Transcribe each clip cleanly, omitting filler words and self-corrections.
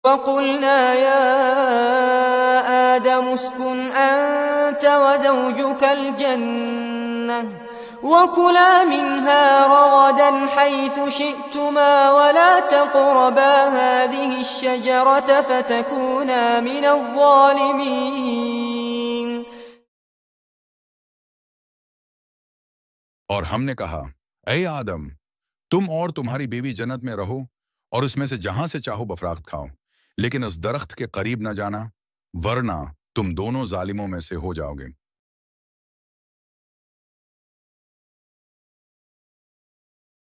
وقلنا يا آدم اسكن أنت وزوجك الجنة وكلا منها رغدا حيث شئتما ولا تقربا هذه الشجرة فتكونا من الظالمين. اور ہم نے کہا اے آدم تم اور تمہاری بیوی جنت میں رہو اور اس میں سے جہاں سے چاہو بفراخت کھاؤ، لیکن اس درخت کے قریب نہ جانا ورنہ تم دونوں ظالموں میں سے ہو جاؤ گے۔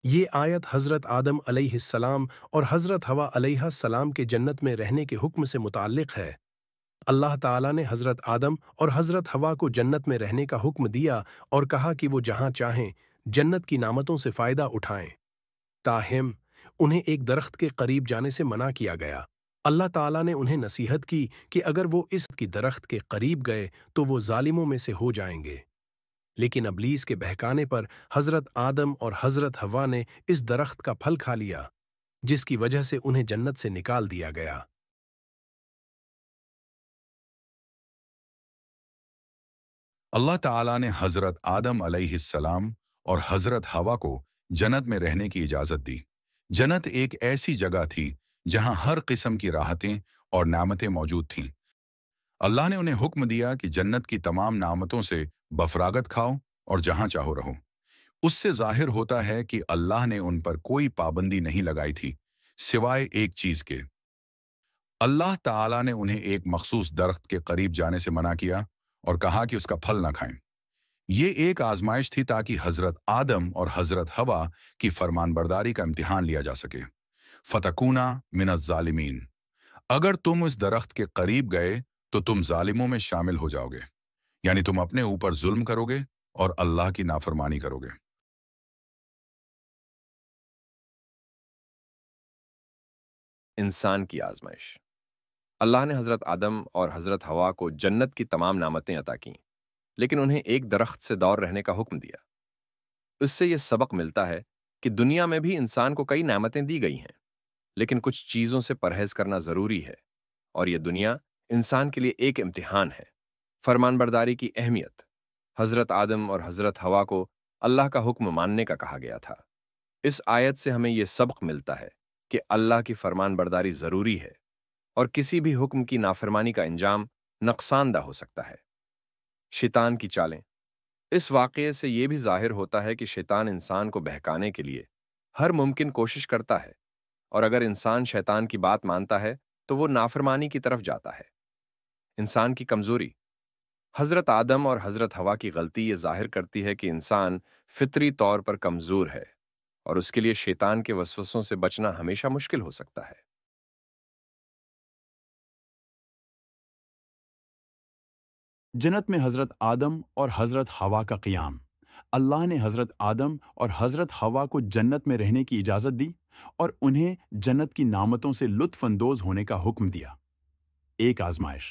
یہ آیت حضرت آدم علیہ السلام اور حضرت حوا علیہ السلام کے جنت میں رہنے کے حکم سے متعلق ہے۔ اللہ تعالیٰ نے حضرت آدم اور حضرت حوا کو جنت میں رہنے کا حکم دیا اور کہا کہ وہ جہاں چاہیں جنت کی نعمتوں سے فائدہ اٹھائیں، تاہم انہیں ایک درخت کے قریب جانے سے منع کیا گیا۔ اللہ تعالیٰ نے انہیں نصیحت کی کہ اگر وہ اس کی درخت کے قریب گئے تو وہ ظالموں میں سے ہو جائیں گے، لیکن ابلیس کے بہکانے پر حضرت آدم اور حضرت حوا نے اس درخت کا پھل کھا لیا، جس کی وجہ سے انہیں جنت سے نکال دیا گیا۔ اللہ تعالیٰ نے حضرت آدم علیہ السلام اور حضرت حوا کو جنت میں رہنے کی اجازت دی۔ جنت ایک ایسی جگہ تھی جہاں ہر قسم کی راحتیں اور نعمتیں موجود تھیں۔ اللہ نے انہیں حکم دیا کہ جنت کی تمام نعمتوں سے بفراغت کھاؤ اور جہاں چاہو رہو۔ اس سے ظاہر ہوتا ہے کہ اللہ نے ان پر کوئی پابندی نہیں لگائی تھی سوائے ایک چیز کے۔ اللہ تعالیٰ نے انہیں ایک مخصوص درخت کے قریب جانے سے منع کیا اور کہا کہ اس کا پھل نہ کھائیں۔ یہ ایک آزمائش تھی تاکہ حضرت آدم اور حضرت حوا کی فرمان برداری کا امتحان لیا جا سکے۔ فتکونا من الظالمین، اگر تم اس درخت کے قریب گئے تو تم ظالموں میں شامل ہو جاؤ گے، یعنی تم اپنے اوپر ظلم کرو گے اور اللہ کی نافرمانی کرو گے۔ انسان کی آزمائش۔ اللہ نے حضرت آدم اور حضرت حوا کو جنت کی تمام نعمتیں عطا کیں، لیکن انہیں ایک درخت سے دور رہنے کا حکم دیا۔ اس سے یہ سبق ملتا ہے کہ دنیا میں بھی انسان کو کئی نعمتیں دی گئی ہیں، لیکن کچھ چیزوں سے پرہیز کرنا ضروری ہے، اور یہ دنیا انسان کے لیے ایک امتحان ہے۔ فرمان برداری کی اہمیت۔ حضرت آدم اور حضرت حوا کو اللہ کا حکم ماننے کا کہا گیا تھا۔ اس آیت سے ہمیں یہ سبق ملتا ہے کہ اللہ کی فرمان برداری ضروری ہے، اور کسی بھی حکم کی نافرمانی کا انجام نقصان دہ ہو سکتا ہے۔ شیطان کی چالیں۔ اس واقعے سے یہ بھی ظاہر ہوتا ہے کہ شیطان انسان کو بہکانے کے لیے ہر ممکن کوشش کرتا ہے، اور اگر انسان شیطان کی بات مانتا ہے تو وہ نافرمانی کی طرف جاتا ہے۔ انسان کی کمزوری۔ حضرت آدم اور حضرت حوا کی غلطی یہ ظاہر کرتی ہے کہ انسان فطری طور پر کمزور ہے، اور اس کے لیے شیطان کے وسوسوں سے بچنا ہمیشہ مشکل ہو سکتا ہے۔ جنت میں حضرت آدم اور حضرت حوا کا قیام۔ اللہ نے حضرت آدم اور حضرت حوا کو جنت میں رہنے کی اجازت دی اور انہیں جنت کی نعمتوں سے لطف اندوز ہونے کا حکم دیا۔ ایک آزمائش۔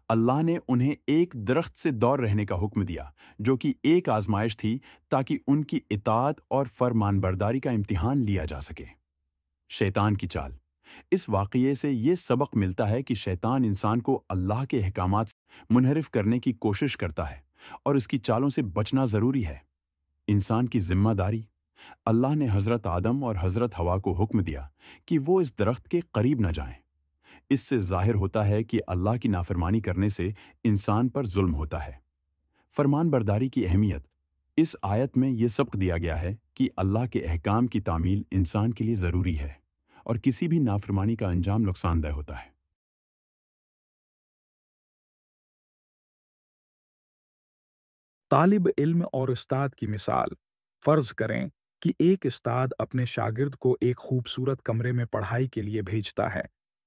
اللہ نے انہیں ایک درخت سے دور رہنے کا حکم دیا، جو کہ ایک آزمائش تھی تاکہ ان کی اطاعت اور فرمان برداری کا امتحان لیا جا سکے۔ شیطان کی چال۔ اس واقعے سے یہ سبق ملتا ہے کہ شیطان انسان کو اللہ کے احکامات سے منحرف کرنے کی کوشش کرتا ہے، اور اس کی چالوں سے بچنا ضروری ہے۔ انسان کی ذمہ داری۔ اللہ نے حضرت آدم اور حضرت حوا کو حکم دیا کہ وہ اس درخت کے قریب نہ جائیں۔ اس سے ظاہر ہوتا ہے کہ اللہ کی نافرمانی کرنے سے انسان پر ظلم ہوتا ہے۔ فرمان برداری کی اہمیت۔ اس آیت میں یہ سبق دیا گیا ہے کہ اللہ کے احکام کی تعمیل انسان کے لیے ضروری ہے، اور کسی بھی نافرمانی کا انجام نقصان دہ ہوتا ہے۔ طالب علم اور استاد کی مثال۔ فرض کریں کہ ایک استاد اپنے شاگرد کو ایک خوبصورت کمرے میں پڑھائی کے لیے بھیجتا ہے،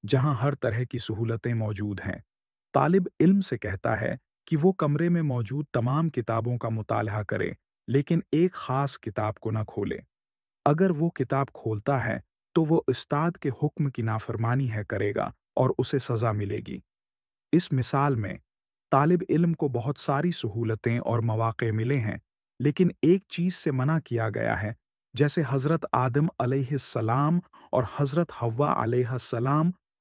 جہاں ہر طرح کی سہولتیں موجود ہیں۔ طالب علم سے کہتا ہے کہ وہ کمرے میں موجود تمام کتابوں کا مطالعہ کرے، لیکن ایک خاص کتاب کو نہ کھولے۔ اگر وہ کتاب کھولتا ہے تو وہ استاد کے حکم کی نافرمانی کرے گا اور اسے سزا ملے گی۔ اس مثال میں طالب علم کو بہت ساری سہولتیں اور مواقع ملے ہیں، لیکن ایک چیز سے منع کیا گیا ہے، جیسے حضرت آدم علیہ السلام اور حضرت حوا علیہ السلام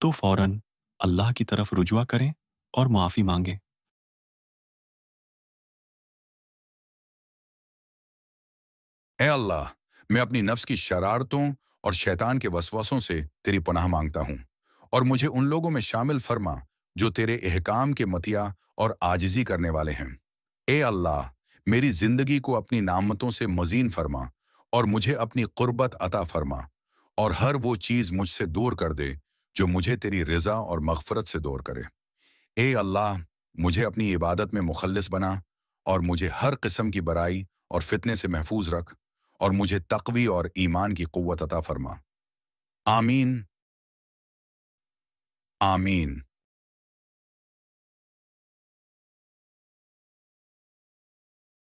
تو فوراً اللہ کی طرف رجوع کریں اور معافی مانگیں۔ اے اللہ، میں اپنی نفس کی شرارتوں اور شیطان کے وسوسوں سے تیری پناہ مانگتا ہوں، اور مجھے ان لوگوں میں شامل فرما جو تیرے احکام کے مطیع اور عاجزی کرنے والے ہیں۔ اے اللہ، میری زندگی کو اپنی نعمتوں سے مزین فرما اور مجھے اپنی قربت عطا فرما، اور ہر وہ چیز مجھ سے دور کر دے جو مجھے تیری رضا اور مغفرت سے دور کرے۔ اے اللہ، مجھے اپنی عبادت میں مخلص بنا اور مجھے ہر قسم کی برائی اور فتنے سے محفوظ رکھ، اور مجھے تقوی اور ایمان کی قوت عطا فرما۔ آمین، آمین۔